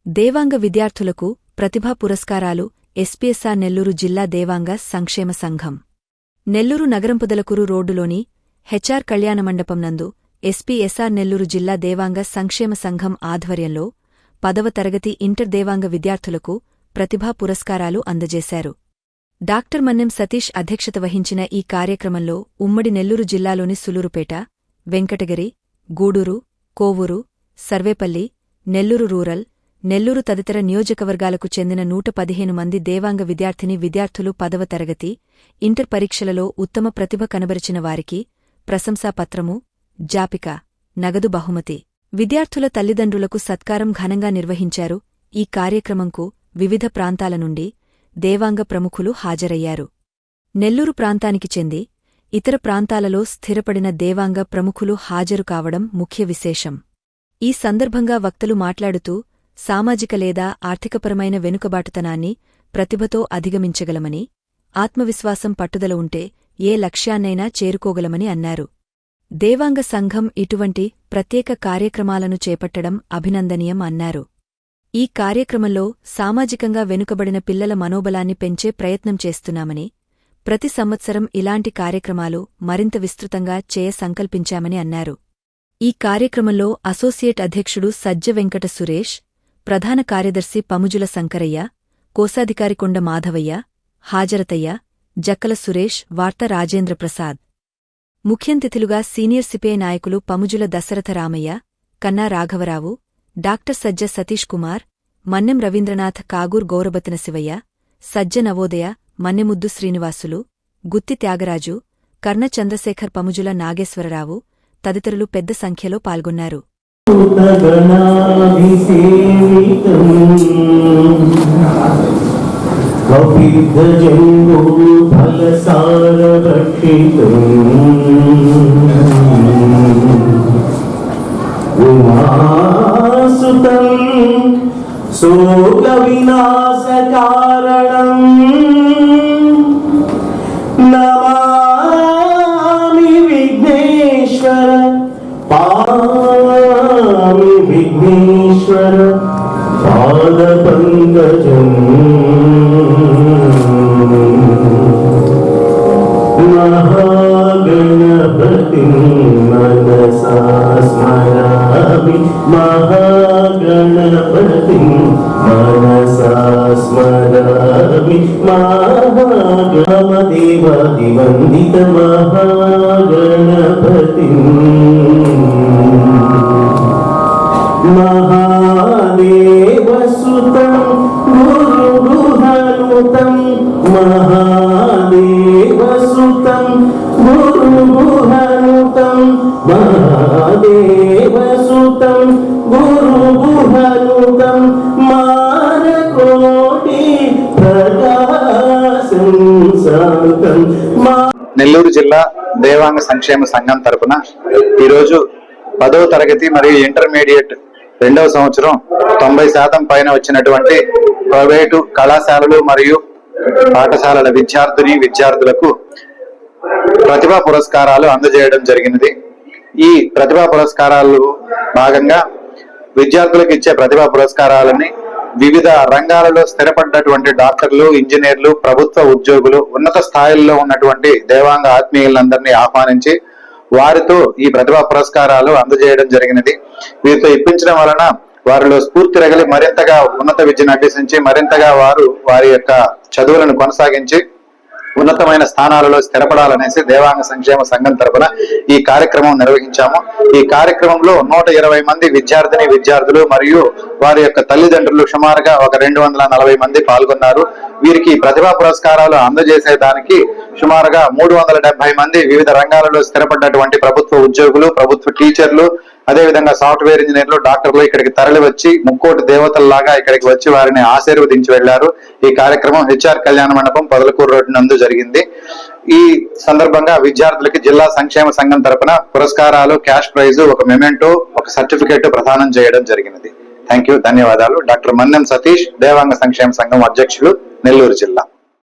దేవాంగ విద్యార్థులకు ప్రతిభా పురస్కారాలు ఎస్పీఎస్ఆర్ నెల్లూరు జిల్లా దేవాంగ సంక్షేమ సంఘం నెల్లూరు నగరంపుదలకూరు రోడ్డులోని హెచ్ఆర్ కళ్యాణమండపం నందు ఎస్పీఎస్ఆర్ నెల్లూరు జిల్లా దేవాంగ సంక్షేమ సంఘం ఆధ్వర్యంలో 10వ తరగతి ఇంటర్ దేవాంగ విద్యార్థులకు ప్రతిభా పురస్కారాలు అందజేశారు. డాక్టర్ మన్నెం సతీష్ అధ్యక్షత వహించిన ఈ కార్యక్రమంలో ఉమ్మడి నెల్లూరు జిల్లాలోని సులూరుపేట, వెంకటగిరి, గూడూరు, కోవూరు, సర్వేపల్లి, నెల్లూరు రూరల్, నెల్లూరు తదితర నియోజకవర్గాలకు చెందిన 115 మంది దేవాంగ విద్యార్థులు 10వ తరగతి ఇంటర్ పరీక్షలలో ఉత్తమ ప్రతిభ కనబరిచిన వారికి ప్రశంసాపత్రము, జాపిక, నగదు బహుమతి, విద్యార్థుల తల్లిదండ్రులకు సత్కారం ఘనంగా నిర్వహించారు. ఈ కార్యక్రమంకు వివిధ ప్రాంతాల నుండి దేవాంగ ప్రముఖులు హాజరయ్యారు. నెల్లూరు ప్రాంతానికి చెంది ఇతర ప్రాంతాలలో స్థిరపడిన దేవాంగ ప్రముఖులు హాజరు కావడం ముఖ్య విశేషం. ఈ సందర్భంగా వక్తలు మాట్లాడుతూ సామాజిక లేదా ఆర్థికపరమైన వెనుకబాటుతనాన్ని ప్రతిభతో అధిగమించగలమని, ఆత్మవిశ్వాసం పట్టుదల ఉంటే ఏ లక్ష్యాన్నైనా చేరుకోగలమని అన్నారు. దేవాంగ సంఘం ఇటువంటి ప్రత్యేక కార్యక్రమాలను చేపట్టడం అభినందనీయం అన్నారు. ఈ కార్యక్రమంలో సామాజికంగా వెనుకబడిన పిల్లల మనోబలాన్ని పెంచే ప్రయత్నం చేస్తున్నామని, ప్రతి సంవత్సరం ఇలాంటి కార్యక్రమాలు మరింత విస్తృతంగా చేయ సంకల్పించామని అన్నారు. ఈ కార్యక్రమంలో అసోసియేట్ అధ్యక్షుడు సజ్జ వెంకట సురేష్, ప్రధాన కార్యదర్శి పముజుల శంకరయ్య, కోశాధికారి కొండ మాధవయ్య, హాజరతయ్య, జక్కల సురేష్, వార్త రాజేంద్ర ప్రసాద్. ముఖ్యంతిథులుగా సీనియర్ సిపిఐ నాయకులు పముజుల దశరథ రామయ్య, కన్నా రాఘవరావు, డాక్టర్ సజ్జ సతీష్ కుమార్, మన్నెం రవీంద్రనాథ్, కాగూర్ గౌరబతిన శివయ్య, సజ్జ నవోదయ, మన్నెముద్దు శ్రీనివాసులు, గుత్తి త్యాగరాజు, కర్ణ చంద్రశేఖర్, పముజుల నాగేశ్వరరావు తదితరులు పెద్ద సంఖ్యలో పాల్గొన్నారు. శోక వినాశ కారణం నమామి విఘ్నేశ్వర, పామి విఘ్నేశ్వర పాద పంకజం. మహాగణపతిం మనసా స్మరామి, మహాగణపతిం మనసా స్మరామి, మహాగణదేవాదివందిత మహాగణపతిం. మహాదేవసుతం గురుగుహనుతం, మహాదేవసుతం గురుగుహనుతం, మహాదేవసుతం గురుగుహనుతం, మానకోటి ప్రకాశం శాంతం. నెల్లూరు జిల్లా దేవాంగ సంక్షేమ సంఘం తరపున ఈరోజు 10వ తరగతి మరియు ఇంటర్మీడియట్ 2వ సంవత్సరం 90% పైన వచ్చినటువంటి ప్రైవేటు కళాశాలలు మరియు పాఠశాలల విద్యార్థులకు ప్రతిభా పురస్కారాలు అందజేయడం జరిగినది. ఈ ప్రతిభా పురస్కారాలు భాగంగా విద్యార్థులకు ఇచ్చే ప్రతిభా పురస్కారాలని వివిధ రంగాలలో స్థిరపడ్డటువంటి డాక్టర్లు, ఇంజనీర్లు, ప్రభుత్వ ఉద్యోగులు, ఉన్నత స్థాయిల్లో ఉన్నటువంటి దేవాంగ ఆత్మీయులందరినీ ఆహ్వానించి వారితో ఈ ప్రతిభా పురస్కారాలు అందజేయడం జరిగినది. వీరితో ఇప్పించడం వలన వారిలో స్ఫూర్తి రగిలి మరింతగా ఉన్నత విద్యను అభ్యసించి మరింతగా వారి యొక్క చదువులను కొనసాగించి ఉన్నతమైన స్థానాలలో స్థిరపడాలనేసి దేవాంగ సంక్షేమ సంఘం తరపున ఈ కార్యక్రమం నిర్వహించాము. ఈ కార్యక్రమంలో 120 మంది విద్యార్థులు మరియు వారి యొక్క తల్లిదండ్రులు సుమారుగా ఒక 240 మంది పాల్గొన్నారు. వీరికి ప్రతిభా పురస్కారాలు అందజేసేదానికి సుమారుగా 370 మంది వివిధ రంగాలలో స్థిరపడ్డటువంటి ప్రభుత్వ ఉద్యోగులు, ప్రభుత్వ టీచర్లు, అదేవిధంగా సాఫ్ట్వేర్ ఇంజనీర్లు, డాక్టర్లు ఇక్కడికి తరలి వచ్చి ముక్కోటి దేవతల్లాగా ఇక్కడికి వచ్చి వారిని ఆశీర్వదించి వెళ్లారు. ఈ కార్యక్రమం హెచ్ఆర్ కళ్యాణ మండపం పొదలకూరు రోడ్డు నందు జరిగింది. ఈ సందర్భంగా విద్యార్థులకి జిల్లా సంక్షేమ సంఘం తరపున పురస్కారాలు, క్యాష్ ప్రైజ్, ఒక మెమెంటో, ఒక సర్టిఫికేట్ ప్రదానం చేయడం జరిగినది. థ్యాంక్ యూ, ధన్యవాదాలు. డాక్టర్ మన్నెం సతీష్, దేవాంగ సంక్షేమ సంఘం అధ్యక్షులు, నెల్లూరు జిల్లా.